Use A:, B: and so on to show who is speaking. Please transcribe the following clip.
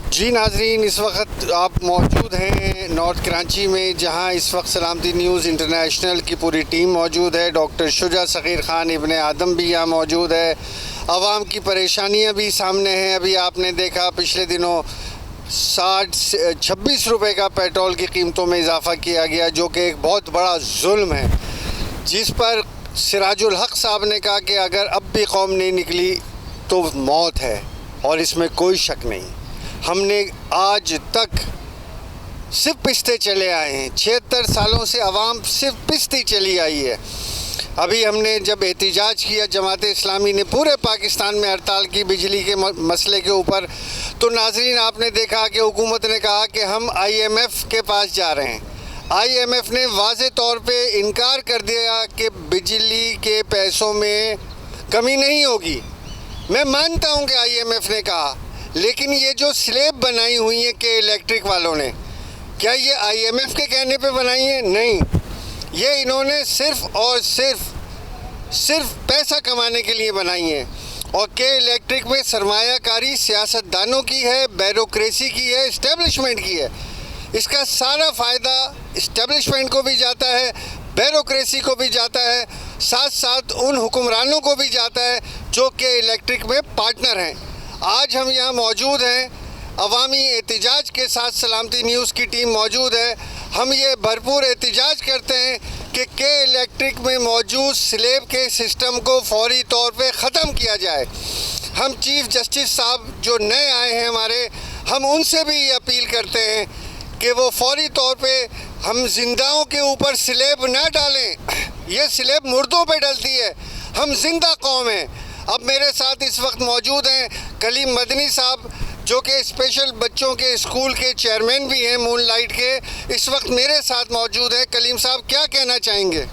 A: जी नाजरीन, इस वक्त आप मौजूद हैं नॉर्थ कराची में, जहां इस वक्त सलामती न्यूज़ इंटरनेशनल की पूरी टीम मौजूद है। डॉक्टर शुजा सग़ीर ख़ान इब्ने आदम भी यहाँ मौजूद है। आवाम की परेशानियाँ भी सामने हैं। अभी आपने देखा पिछले दिनों 26 रुपये का पेट्रोल की कीमतों में इजाफ़ा किया गया, जो कि एक बहुत बड़ा जुल्म है, जिस पर सिराजुल हक साहब ने कहा कि अगर अब भी कौम नहीं निकली तो मौत है, और इसमें कोई शक नहीं। हमने आज तक सिर्फ पिसते चले आए हैं। 76 सालों से आवाम सिर्फ पिसती चली आई है। अभी हमने जब एहतिजाज किया, जमात इस्लामी ने पूरे पाकिस्तान में हड़ताल की बिजली के मसले के ऊपर, तो नाजरीन आपने देखा कि हुकूमत ने कहा कि हम IMF के पास जा रहे हैं। IMF ने वाज़े तौर पे इनकार कर दिया कि बिजली के पैसों में कमी नहीं होगी। मैं मानता हूं कि IMF ने कहा, लेकिन ये जो स्लेब बनाई हुई है के इलेक्ट्रिक वालों ने, क्या ये IMF के कहने पे बनाई है? नहीं, ये इन्होंने सिर्फ़ और सिर्फ पैसा कमाने के लिए बनाई है। और के इलेक्ट्रिक में सरमायाकारी सियासतदानों की है, ब्यूरोक्रेसी की है, इस्टेब्लिशमेंट की है। इसका सारा फ़ायदा इस्टेब्लिशमेंट को भी जाता है, ब्यूरोक्रेसी को भी जाता है, साथ साथ उन हुक्मरानों को भी जाता है जो के इलेक्ट्रिक में पार्टनर हैं। आज हम यहाँ मौजूद हैं, अवामी एहतिजाज के साथ सलामती न्यूज़ की टीम मौजूद है। हम ये भरपूर एहतिजाज करते हैं कि के इलेक्ट्रिक में मौजूद स्लेब के सिस्टम को फौरी तौर पे ख़त्म किया जाए। हम चीफ़ जस्टिस साहब जो नए आए हैं हमारे, हम उनसे भी ये अपील करते हैं कि वो फौरी तौर पे हम जिंदाओं के ऊपर स्लेब ना डालें। ये स्लेब मुर्दों पे डलती है। हम जिंदा कौम हैं। अब मेरे साथ इस वक्त मौजूद हैं कलीम मदनी साहब, जो कि स्पेशल बच्चों के स्कूल के चेयरमैन भी हैं, मूनलाइट के। इस वक्त मेरे साथ मौजूद हैं। कलीम साहब, क्या कहना चाहेंगे?